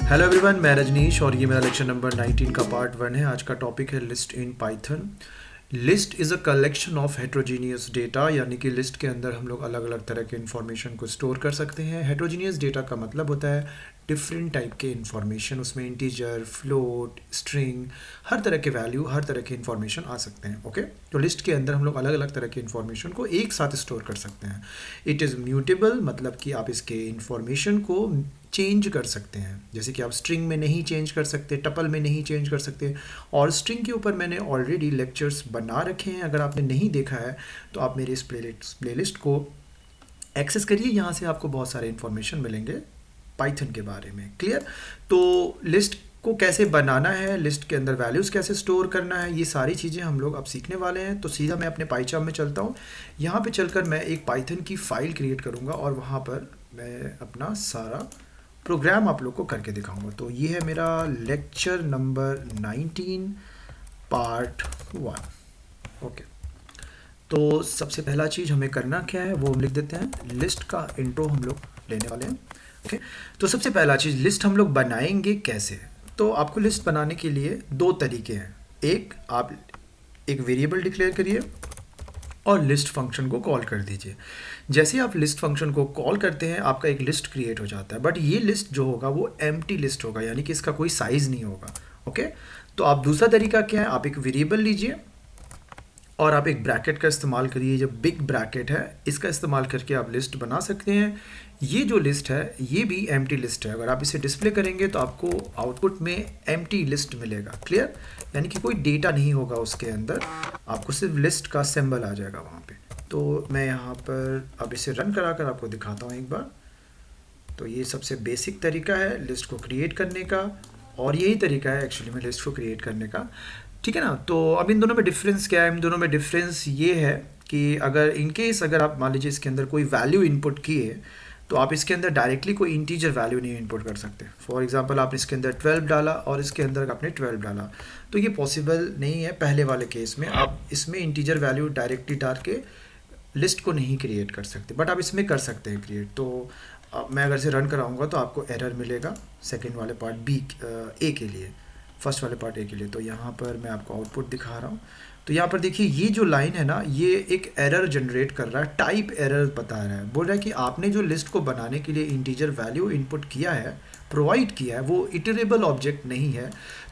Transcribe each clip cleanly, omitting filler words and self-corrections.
Hello everyone, मैं रजनीश और ये मेरा लेक्चर नंबर 19 का पार्ट 1 है। आज का टॉपिक है list in Python. List is a collection of heterogeneous data, यानी कि लिस्ट के अंदर हम लोग अलग अलग तरह के इन्फॉर्मेशन को स्टोर कर सकते हैं। हेट्रोजीनियस डेटा का मतलब होता है डिफरेंट टाइप के इन्फॉर्मेशन, उसमें इंटीजर, फ्लोट, स्ट्रिंग, हर तरह के वैल्यू, हर तरह के इन्फॉर्मेशन आ सकते हैं। ओके, तो लिस्ट के अंदर हम लोग अलग अलग तरह के इन्फॉर्मेशन को एक साथ स्टोर कर सकते हैं। इट इज़ म्यूटेबल, मतलब कि आप इसके इन्फॉर्मेशन को चेंज कर सकते हैं। जैसे कि आप स्ट्रिंग में नहीं चेंज कर सकते, टपल में नहीं चेंज कर सकते। और स्ट्रिंग के ऊपर मैंने ऑलरेडी लेक्चर्स बना रखे हैं, अगर आपने नहीं देखा है तो आप मेरे इस प्लेलिस्ट को एक्सेस करिए, यहाँ से आपको बहुत सारे इन्फॉर्मेशन मिलेंगे पाइथन के बारे में। क्लियर? तो लिस्ट को कैसे बनाना है, लिस्ट के अंदर वैल्यूज़ कैसे स्टोर करना है, ये सारी चीज़ें हम लोग अब सीखने वाले हैं। तो सीधा मैं अपने पाइचार्म में चलता हूँ। यहाँ पे चलकर मैं एक पाइथन की फ़ाइल क्रिएट करूँगा और वहाँ पर मैं अपना सारा प्रोग्राम आप लोग को करके दिखाऊंगा। तो ये है मेरा लेक्चर नंबर 19 पार्ट 1। ओके, तो सबसे पहला चीज़ हमें करना क्या है वो हम लिख देते हैं। लिस्ट का इंट्रो हम लोग लेने वाले हैं। ओके, तो सबसे पहला चीज़, लिस्ट हम लोग बनाएंगे कैसे। तो आपको लिस्ट बनाने के लिए दो तरीके हैं। एक, आप एक वेरिएबल डिक्लेयर करिए और लिस्ट फंक्शन को कॉल कर दीजिए। जैसे आप लिस्ट फंक्शन को कॉल करते हैं आपका एक लिस्ट क्रिएट हो जाता है, बट ये लिस्ट जो होगा वो एम्प्टी लिस्ट होगा, यानी कि इसका कोई साइज़ नहीं होगा। ओके, तो आप दूसरा तरीका क्या है, आप एक वेरिएबल लीजिए और आप एक ब्रैकेट का इस्तेमाल करिए। जो बिग ब्रैकेट है इसका इस्तेमाल करके आप लिस्ट बना सकते हैं। ये जो लिस्ट है ये भी एम्प्टी लिस्ट है। अगर आप इसे डिस्प्ले करेंगे तो आपको आउटपुट में एम्प्टी लिस्ट मिलेगा। क्लियर? यानी कि कोई डेटा नहीं होगा उसके अंदर, आपको सिर्फ लिस्ट का सिंबल आ जाएगा वहाँ पे। तो मैं यहाँ पर अब इसे रन करा कर आपको दिखाता हूँ एक बार। तो ये सबसे बेसिक तरीका है लिस्ट को क्रिएट करने का, और यही तरीका है एक्चुअली में लिस्ट को क्रिएट करने का। ठीक है ना? तो अब इन दोनों में डिफरेंस क्या है? इन दोनों में डिफरेंस ये है कि अगर इनकेस अगर आप मान लीजिए इसके अंदर कोई वैल्यू इनपुट किए तो आप इसके अंदर डायरेक्टली कोई इंटीजर वैल्यू नहीं इनपुट कर सकते। फॉर एग्जांपल आपने इसके अंदर 12 डाला और इसके अंदर आपने 12 डाला, तो ये पॉसिबल नहीं है पहले वाले केस में। आप इसमें इंटीजर वैल्यू डायरेक्टली डाल के लिस्ट को नहीं क्रिएट कर सकते, बट आप इसमें कर सकते हैं क्रिएट। तो मैं अगर इसे रन कराऊंगा तो आपको एरर मिलेगा सेकेंड वाले पार्ट ए के लिए, फर्स्ट वाले पार्ट ए के लिए। तो यहाँ पर मैं आपको आउटपुट दिखा रहा हूँ। तो यहाँ पर देखिए ये जो लाइन है ना, ये एक एरर जनरेट कर रहा है, टाइप एरर बता रहा है। बोल रहा है कि आपने जो लिस्ट को बनाने के लिए इंटीजर वैल्यू इनपुट किया है, प्रोवाइड किया है, वो इटरेबल ऑब्जेक्ट नहीं है,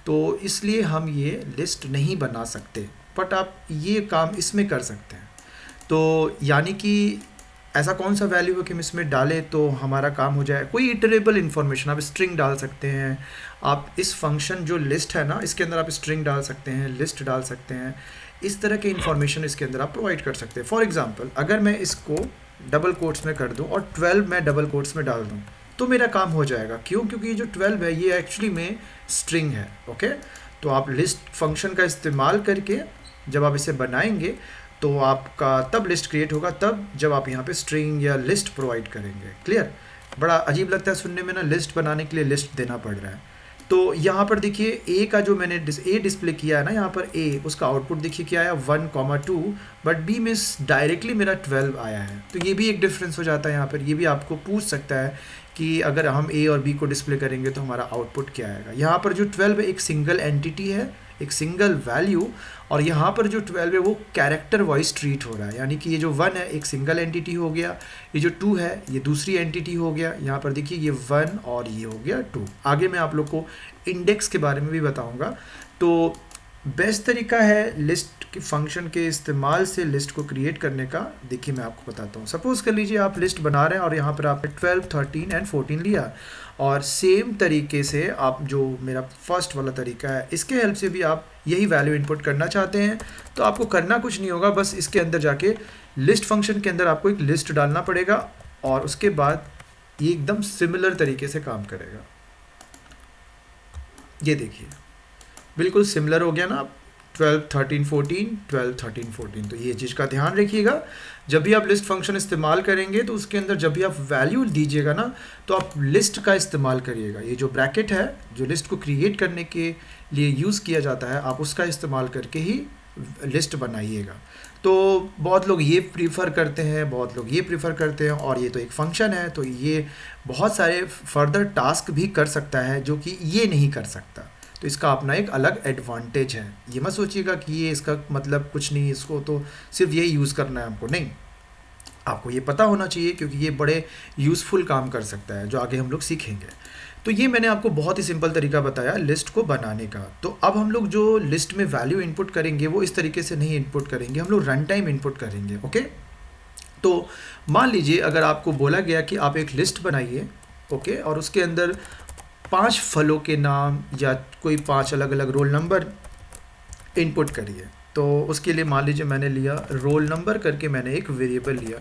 तो इसलिए हम ये लिस्ट नहीं बना सकते। बट आप ये काम इसमें कर सकते हैं। तो यानी कि ऐसा कौन सा वैल्यू है कि हम इसमें डालें तो हमारा काम हो जाए। कोई इटरेबल इन्फॉर्मेशन, आप स्ट्रिंग डाल सकते हैं। आप इस फंक्शन जो लिस्ट है ना, इसके अंदर आप स्ट्रिंग डाल सकते हैं, लिस्ट डाल सकते हैं, इस तरह के इन्फॉर्मेशन इसके अंदर आप प्रोवाइड कर सकते हैं। फॉर एग्जांपल अगर मैं इसको डबल कोट्स में कर दूं और 12 मैं डबल कोट्स में डाल दूं तो मेरा काम हो जाएगा। क्यों? क्योंकि ये जो 12 है ये एक्चुअली में स्ट्रिंग है। ओके, तो आप लिस्ट फंक्शन का इस्तेमाल करके जब आप इसे बनाएंगे तो आपका तब लिस्ट क्रिएट होगा, तब जब आप यहाँ पे स्ट्रिंग या लिस्ट प्रोवाइड करेंगे। क्लियर? बड़ा अजीब लगता है सुनने में ना, लिस्ट बनाने के लिए लिस्ट देना पड़ रहा है। तो यहाँ पर देखिए ए का जो मैंने ए डिस्प्ले किया है ना, यहाँ पर ए, उसका आउटपुट देखिए क्या आया 1,2, बट बी में डायरेक्टली मेरा 12 आया है। तो ये भी एक डिफरेंस हो जाता है यहाँ पर। ये भी आपको पूछ सकता है कि अगर हम ए और बी को डिस्प्ले करेंगे तो हमारा आउटपुट क्या आएगा। यहाँ पर जो 12 है एक सिंगल एंटिटी है, एक सिंगल वैल्यू, और यहाँ पर जो 12 है वो कैरेक्टर वाइज ट्रीट हो रहा है। यानी कि ये जो 1 है एक सिंगल एंटिटी हो गया, ये जो 2 है ये दूसरी एंटिटी हो गया। यहाँ पर देखिए ये 1 और ये हो गया 2। आगे मैं आप लोग को इंडेक्स के बारे में भी बताऊँगा। तो बेस्ट तरीका है लिस्ट के फंक्शन के इस्तेमाल से लिस्ट को क्रिएट करने का। देखिए मैं आपको बताता हूँ। सपोज़ कर लीजिए आप लिस्ट बना रहे हैं और यहाँ पर आपने 12, 13 एंड 14 लिया, और सेम तरीके से आप जो मेरा फर्स्ट वाला तरीका है इसके हेल्प से भी आप यही वैल्यू इनपुट करना चाहते हैं तो आपको करना कुछ नहीं होगा। बस इसके अंदर जाके लिस्ट फंक्शन के अंदर आपको एक लिस्ट डालना पड़ेगा और उसके बाद ये एकदम सिमिलर तरीके से काम करेगा। ये देखिए बिल्कुल सिमिलर हो गया ना, 12, 13, 14, 12, 13, 14। तो ये चीज़ का ध्यान रखिएगा, जब भी आप लिस्ट फंक्शन इस्तेमाल करेंगे तो उसके अंदर जब भी आप वैल्यू दीजिएगा ना तो आप लिस्ट का इस्तेमाल करिएगा। ये जो ब्रैकेट है जो लिस्ट को क्रिएट करने के लिए यूज़ किया जाता है, आप उसका इस्तेमाल करके ही लिस्ट बनाइएगा। तो बहुत लोग ये प्रीफर करते हैं, बहुत लोग ये प्रीफर करते हैं, और ये तो एक फंक्शन है, तो ये बहुत सारे फर्दर टास्क भी कर सकता है जो कि ये नहीं कर सकता। तो इसका अपना एक अलग एडवांटेज है। ये मत सोचिएगा कि ये इसका मतलब कुछ नहीं, इसको तो सिर्फ यही यूज़ करना है हमको, नहीं, आपको ये पता होना चाहिए क्योंकि ये बड़े यूज़फुल काम कर सकता है जो आगे हम लोग सीखेंगे। तो ये मैंने आपको बहुत ही सिंपल तरीका बताया लिस्ट को बनाने का। तो अब हम लोग जो लिस्ट में वैल्यू इनपुट करेंगे वो इस तरीके से नहीं इनपुट करेंगे, हम लोग रन टाइम इनपुट करेंगे। ओके, तो मान लीजिए अगर आपको बोला गया कि आप एक लिस्ट बनाइए, ओके, और उसके अंदर 5 फलों के नाम या कोई 5 अलग अलग रोल नंबर इनपुट करिए। तो उसके लिए मान लीजिए मैंने लिया रोल नंबर करके, मैंने एक वेरिएबल लिया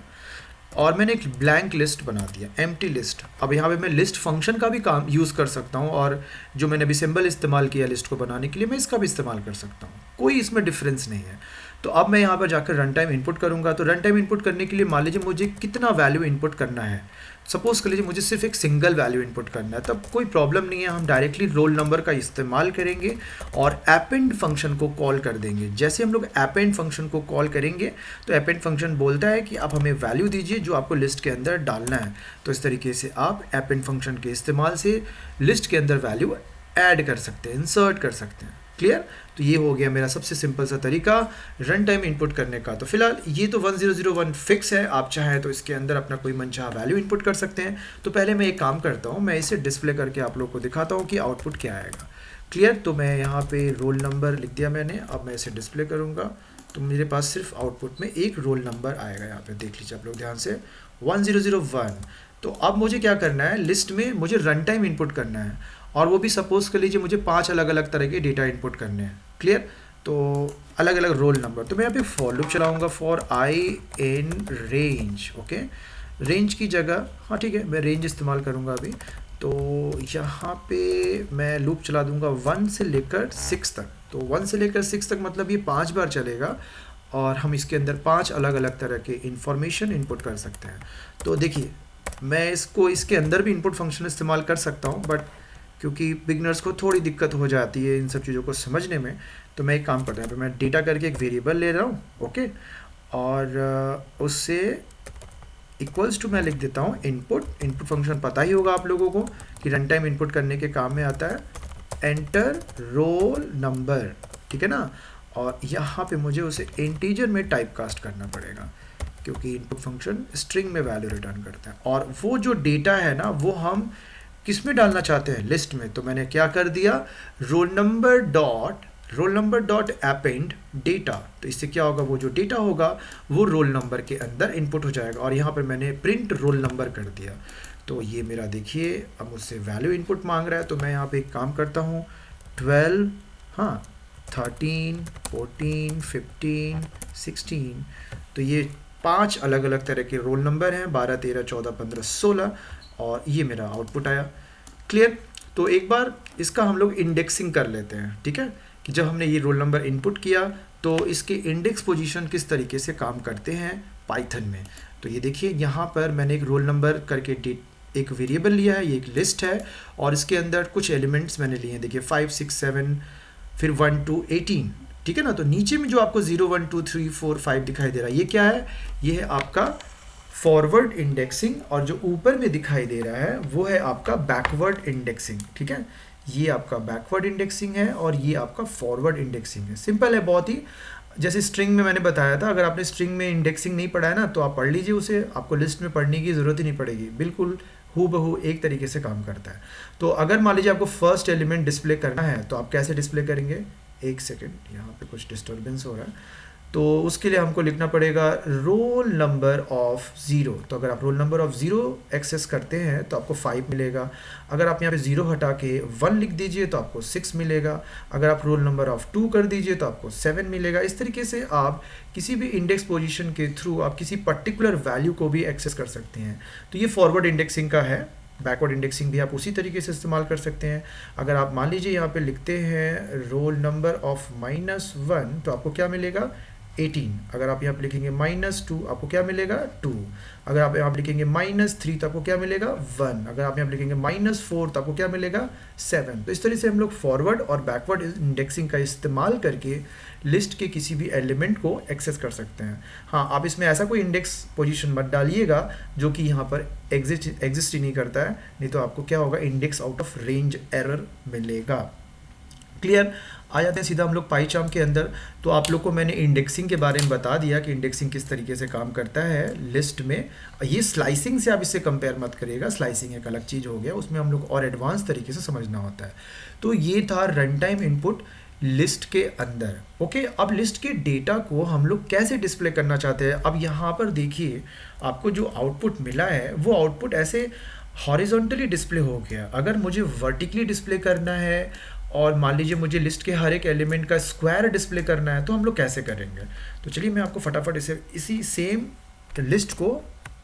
और मैंने एक ब्लैंक लिस्ट बना दिया, एम्प्टी लिस्ट। अब यहाँ पे मैं लिस्ट फंक्शन का भी काम यूज़ कर सकता हूँ, और जो मैंने अभी सिंबल इस्तेमाल किया लिस्ट को बनाने के लिए, मैं इसका भी इस्तेमाल कर सकता हूँ, कोई इसमें डिफरेंस नहीं है। तो अब मैं यहाँ पर जाकर रन टाइम इनपुट करूँगा। तो रन टाइम इनपुट करने के लिए मान लीजिए मुझे कितना वैल्यू इनपुट करना है, सपोज कर लीजिए मुझे सिर्फ एक सिंगल वैल्यू इनपुट करना है, तब कोई प्रॉब्लम नहीं है, हम डायरेक्टली रोल नंबर का इस्तेमाल करेंगे और अपेंड फंक्शन को कॉल कर देंगे। जैसे हम लोग अपेंड फंक्शन को कॉल करेंगे तो अपेंड फंक्शन बोलता है कि आप हमें वैल्यू दीजिए जो आपको लिस्ट के अंदर डालना है। तो इस तरीके से आप अपेंड फंक्शन के इस्तेमाल से लिस्ट के अंदर वैल्यू ऐड कर सकते हैं, इंसर्ट कर सकते हैं। क्लियर? तो ये हो गया मेरा सबसे सिंपल सा तरीका रन टाइम इनपुट करने का। तो फिलहाल ये तो 1001 फिक्स है, आप चाहें तो इसके अंदर अपना कोई मनचाहा वैल्यू इनपुट कर सकते हैं। तो पहले मैं एक काम करता हूँ, मैं इसे डिस्प्ले करके आप लोग को दिखाता हूँ कि आउटपुट क्या आएगा। क्लियर? तो मैं यहाँ पे रोल नंबर लिख दिया मैंने, अब मैं इसे डिस्प्ले करूँगा तो मेरे पास सिर्फ आउटपुट में एक रोल नंबर आएगा। यहाँ पे देख लीजिए आप लोग ध्यान से, 1001। तो अब मुझे क्या करना है, लिस्ट में मुझे रन टाइम इनपुट करना है, और वो भी सपोज कर लीजिए मुझे 5 अलग अलग तरह के डेटा इनपुट करने हैं। क्लियर? तो अलग अलग रोल नंबर। तो मैं यहाँ पे फॉर लूप चलाऊंगा, for I in range. Okay, range की जगह, हाँ ठीक है, मैं रेंज इस्तेमाल करूँगा अभी। तो यहाँ पे मैं लूप चला दूंगा 1 से लेकर 6 तक। तो 1 से लेकर 6 तक मतलब ये 5 बार चलेगा, और हम इसके अंदर 5 अलग अलग तरह के इंफॉर्मेशन इनपुट कर सकते हैं। तो देखिए मैं इसको इसके अंदर भी इनपुट फंक्शन इस्तेमाल कर सकता हूँ, बट क्योंकि बिगनर्स को थोड़ी दिक्कत हो जाती है इन सब चीज़ों को समझने में, तो मैं एक काम करता हूँ, मैं डेटा करके एक वेरिएबल ले रहा हूँ। ओके, और उससे इक्वल्स टू मैं लिख देता हूँ इनपुट। इनपुट फंक्शन पता ही होगा आप लोगों को कि रन टाइम इनपुट करने के काम में आता है, एंटर रोल नंबर, ठीक है ना। और यहाँ पे मुझे उसे इंटीजर में टाइप कास्ट करना पड़ेगा क्योंकि इनपुट फंक्शन स्ट्रिंग में वैल्यू रिटर्न करता है, और वो जो डेटा है ना वो हम किस में डालना चाहते हैं, लिस्ट में। तो मैंने क्या कर दिया, roll number dot append data. तो इससे क्या होगा, वो जो डेटा होगा वो रोल नंबर के अंदर इनपुट हो जाएगा, और यहाँ पर मैंने प्रिंट रोल नंबर कर दिया। तो ये मेरा देखिए अब मुझसे वैल्यू इनपुट मांग रहा है। तो मैं यहाँ पे एक काम करता हूँ, 12, हाँ 13, 14, 15, 16। तो ये 5 अलग अलग तरह के रोल नंबर हैं, 12, 13, 14, 15, 16, और ये मेरा आउटपुट आया। क्लियर? तो एक बार इसका हम लोग इंडेक्सिंग कर लेते हैं, ठीक है, कि जब हमने ये रोल नंबर इनपुट किया तो इसके इंडेक्स पोजीशन किस तरीके से काम करते हैं पाइथन में। तो ये देखिए यहाँ पर मैंने एक रोल नंबर करके एक वेरिएबल लिया है, ये एक लिस्ट है, और इसके अंदर कुछ एलिमेंट्स मैंने लिए हैं, देखिए 5, 6, 7, फिर 1 to 18, ठीक है ना। तो नीचे में जो आपको 0, 1, 2, 3, 4, 5 दिखाई दे रहा है, ये क्या है, ये है आपका फॉरवर्ड इंडेक्सिंग, और जो ऊपर में दिखाई दे रहा है वो है आपका बैकवर्ड इंडेक्सिंग, ठीक है। ये आपका बैकवर्ड इंडेक्सिंग है और ये आपका फॉरवर्ड इंडेक्सिंग है। सिंपल है बहुत ही, जैसे स्ट्रिंग में मैंने बताया था, अगर आपने स्ट्रिंग में इंडेक्सिंग नहीं पढ़ा है ना तो आप पढ़ लीजिए उसे, आपको लिस्ट में पढ़ने की ज़रूरत ही नहीं पड़ेगी, बिल्कुल हूबहू एक तरीके से काम करता है। तो अगर मान लीजिए आपको फर्स्ट एलिमेंट डिस्प्ले करना है तो आप कैसे डिस्प्ले करेंगे, एक सेकेंड, यहाँ पे कुछ डिस्टर्बेंस हो रहा है। तो उसके लिए हमको लिखना पड़ेगा रोल नंबर ऑफ 0। तो अगर आप रोल नंबर ऑफ 0 एक्सेस करते हैं तो आपको 5 मिलेगा। अगर आप यहाँ पे 0 हटा के 1 लिख दीजिए तो आपको 6 मिलेगा। अगर आप रोल नंबर ऑफ 2 कर दीजिए तो आपको 7 मिलेगा। इस तरीके से आप किसी भी इंडेक्स पोजीशन के थ्रू आप किसी पर्टिकुलर वैल्यू को भी एक्सेस कर सकते हैं। तो ये फॉरवर्ड इंडेक्सिंग का है। बैकवर्ड इंडेक्सिंग भी आप उसी तरीके से इस्तेमाल कर सकते हैं। अगर आप मान लीजिए यहाँ पे लिखते हैं रोल नंबर ऑफ -1 तो आपको क्या मिलेगा, 18। अगर आप यहाँ पे लिखेंगे -2 आपको क्या मिलेगा 2। अगर आप यहाँ पे लिखेंगे -3 तो आपको क्या मिलेगा 1। अगर आप यहाँ पे लिखेंगे -4 तो आपको क्या मिलेगा 7। तो इस तरह से हम लोग फॉरवर्ड और बैकवर्ड इंडेक्सिंग का इस्तेमाल करके लिस्ट के किसी भी एलिमेंट को एक्सेस कर सकते हैं। हाँ, आप इसमें ऐसा कोई इंडेक्स पोजीशन मत डालिएगा जो कि यहाँ पर एग्जिस्ट ही नहीं करता है, नहीं तो आपको क्या होगा, index out of range error मिलेगा। क्लियर। आ जाते हैं सीधा हम लोग पाइचार्म के अंदर। तो आप लोग को मैंने इंडेक्सिंग के बारे में बता दिया कि इंडेक्सिंग किस तरीके से काम करता है लिस्ट में। ये स्लाइसिंग से आप इससे कंपेयर मत करिएगा, स्लाइसिंग एक अलग चीज़ हो गया, उसमें हम लोग और एडवांस तरीके से समझना होता है। तो ये था रन टाइम इनपुट लिस्ट के अंदर। ओके, अब लिस्ट के डेटा को हम लोग कैसे डिस्प्ले करना चाहते हैं। अब यहाँ पर देखिए आपको जो आउटपुट मिला है वो आउटपुट ऐसे हॉरिजॉन्टली डिस्प्ले हो गया। अगर मुझे वर्टिकली डिस्प्ले करना है और मान लीजिए मुझे लिस्ट के हर एक एलिमेंट का स्क्वायर डिस्प्ले करना है, तो हम लोग कैसे करेंगे। तो चलिए मैं आपको फटाफट इसी सेम लिस्ट को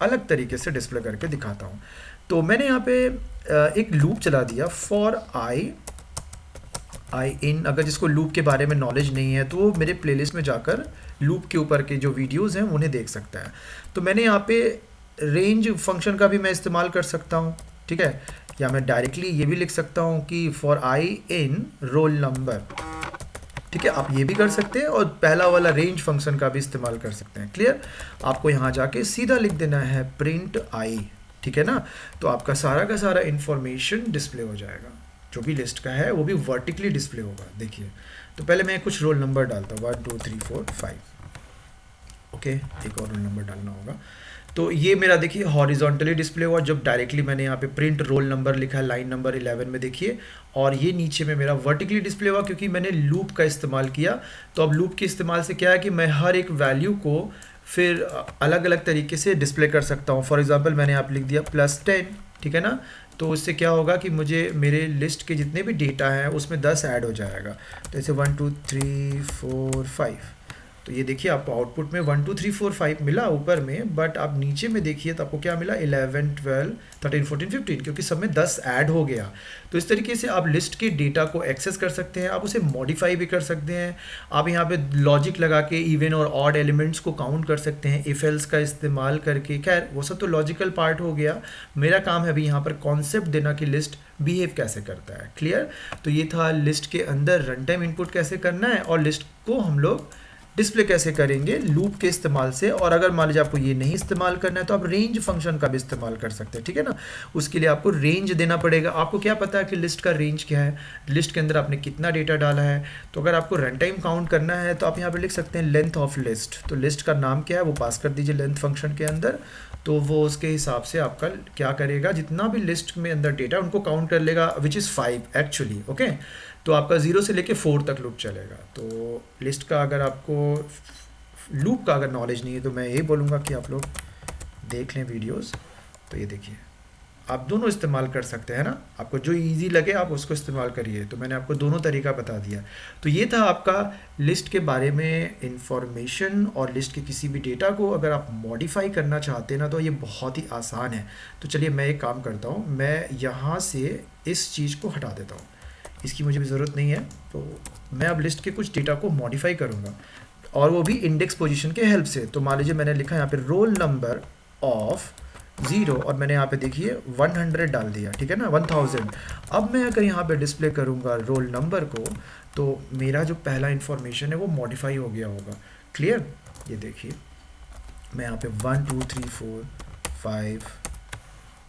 अलग तरीके से डिस्प्ले करके दिखाता हूँ। तो मैंने यहाँ पे एक लूप चला दिया फॉर आई इन। अगर जिसको लूप के बारे में नॉलेज नहीं है तो वो मेरे प्लेलिस्ट में जाकर लूप के ऊपर के जो वीडियोस हैं उन्हें देख सकता है। तो मैंने यहाँ पे रेंज फंक्शन का भी मैं इस्तेमाल कर सकता हूँ, ठीक है, या मैं डायरेक्टली ये भी लिख सकता हूँ कि for I in roll number, ठीक है, आप ये भी कर सकते हैं और पहला वाला रेंज फंक्शन का भी इस्तेमाल कर सकते हैं। क्लियर। आपको यहाँ जाके सीधा लिख देना है प्रिंट आई, ठीक है ना। तो आपका सारा का सारा इंफॉर्मेशन डिस्प्ले हो जाएगा, जो भी लिस्ट का है वो भी वर्टिकली डिस्प्ले होगा। देखिए, तो पहले मैं कुछ रोल नंबर डालता हूँ 1 2 3 4 5। ओके, एक और रोल नंबर डालना होगा। तो ये मेरा देखिए हॉरिजॉन्टली डिस्प्ले हुआ जब डायरेक्टली मैंने यहाँ पे प्रिंट रोल नंबर लिखा है लाइन नंबर 11 में, देखिए। और ये नीचे में मेरा वर्टिकली डिस्प्ले हुआ क्योंकि मैंने लूप का इस्तेमाल किया। तो अब लूप के इस्तेमाल से क्या है कि मैं हर एक वैल्यू को फिर अलग अलग तरीके से डिस्प्ले कर सकता हूँ। फॉर एग्जाम्पल मैंने यहाँ पे लिख दिया +10, ठीक है ना। तो इससे क्या होगा कि मुझे मेरे लिस्ट के जितने भी डेटा हैं उसमें 10 ऐड हो जाएगा। तो ऐसे 1 2 3 4 5। तो ये देखिए आपको आउटपुट में 1 2 3 4 5 मिला ऊपर में, बट आप नीचे में देखिए तो आपको क्या मिला 11 12 13 14 15, क्योंकि सब में 10 ऐड हो गया। तो इस तरीके से आप लिस्ट के डेटा को एक्सेस कर सकते हैं, आप उसे मॉडिफाई भी कर सकते हैं। आप यहाँ पे लॉजिक लगा के इवन और ऑड एलिमेंट्स को काउंट कर सकते हैं इफ एल्स का इस्तेमाल करके। खैर वो सब तो लॉजिकल पार्ट हो गया, मेरा काम है अभी यहाँ पर कॉन्सेप्ट देना कि लिस्ट बिहेव कैसे करता है। क्लियर। तो ये था लिस्ट के अंदर रन टाइम इनपुट कैसे करना है और लिस्ट को हम लोग डिस्प्ले कैसे करेंगे लूप के इस्तेमाल से। और अगर मान लीजिए आपको ये नहीं इस्तेमाल करना है तो आप रेंज फंक्शन का भी इस्तेमाल कर सकते हैं, ठीक है ना। उसके लिए आपको रेंज देना पड़ेगा। आपको क्या पता है कि लिस्ट का रेंज क्या है, लिस्ट के अंदर आपने कितना डेटा डाला है। तो अगर आपको रन टाइम काउंट करना है तो आप यहाँ पे लिख सकते हैं लेंथ ऑफ लिस्ट। तो लिस्ट का नाम क्या है वो पास कर दीजिए लेंथ फंक्शन के अंदर। तो वो उसके हिसाब से आपका क्या करेगा, जितना भी लिस्ट में अंदर डेटा उनको काउंट कर लेगा, विच इज़ 5 एक्चुअली। ओके, तो आपका 0 से लेके 4 तक लूप चलेगा। तो लिस्ट का अगर आपको लूप का अगर नॉलेज नहीं है तो मैं यही बोलूँगा कि आप लोग देख लें वीडियोस। तो ये देखिए आप दोनों इस्तेमाल कर सकते हैं ना, आपको जो इजी लगे आप उसको इस्तेमाल करिए। तो मैंने आपको दोनों तरीका बता दिया। तो ये था आपका लिस्ट के बारे में इंफॉर्मेशन। और लिस्ट के किसी भी डेटा को अगर आप मॉडिफाई करना चाहते हैं ना तो ये बहुत ही आसान है। तो चलिए मैं एक काम करता हूँ, मैं यहाँ से इस चीज़ को हटा देता हूँ, इसकी मुझे भी ज़रूरत नहीं है। तो मैं अब लिस्ट के कुछ डेटा को मॉडिफाई करूँगा और वो भी इंडेक्स पोजीशन के हेल्प से। तो मान लीजिए मैंने लिखा यहाँ पे रोल नंबर ऑफ 0 और मैंने यहाँ पे देखिए 100 डाल दिया, ठीक है ना, 1000। अब मैं अगर यहाँ पे डिस्प्ले करूँगा रोल नंबर को तो मेरा जो पहला इन्फॉर्मेशन है वो मॉडिफाई हो गया होगा। क्लियर। ये देखिए मैं यहाँ पे 1 2 3 4 5।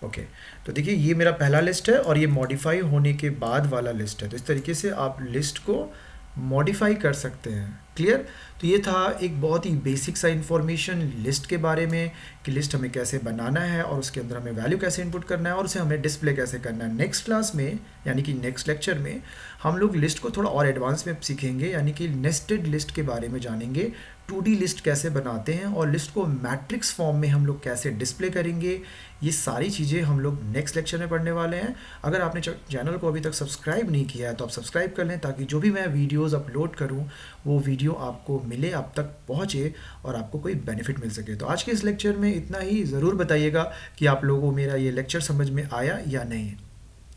ओके, तो देखिए ये मेरा पहला लिस्ट है और ये मॉडिफाई होने के बाद वाला लिस्ट है। तो इस तरीके से आप लिस्ट को मॉडिफाई कर सकते हैं। क्लियर। तो ये था एक बहुत ही बेसिक सा इन्फॉर्मेशन लिस्ट के बारे में कि लिस्ट हमें कैसे बनाना है और उसके अंदर हमें वैल्यू कैसे इनपुट करना है और उसे हमें डिस्प्ले कैसे करना है। नेक्स्ट क्लास में यानी कि नेक्स्ट लेक्चर में हम लोग लिस्ट को थोड़ा और एडवांस में सीखेंगे, यानी कि नेस्टेड लिस्ट के बारे में जानेंगे। 2D लिस्ट कैसे बनाते हैं और लिस्ट को मैट्रिक्स फॉर्म में हम लोग कैसे डिस्प्ले करेंगे, ये सारी चीज़ें हम लोग नेक्स्ट लेक्चर में पढ़ने वाले हैं। अगर आपने चैनल को अभी तक सब्सक्राइब नहीं किया है तो आप सब्सक्राइब कर लें ताकि जो भी मैं वीडियोस अपलोड करूं वो वीडियो आपको मिले, आप तक पहुंचे और आपको कोई बेनिफिट मिल सके। तो आज के इस लेक्चर में इतना ही। ज़रूर बताइएगा कि आप लोगों को मेरा ये लेक्चर समझ में आया या नहीं।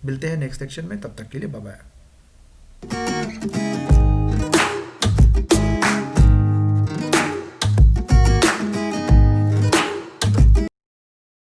मिलते हैं नेक्स्ट लेक्चर में, तब तक के लिए बाय बाय।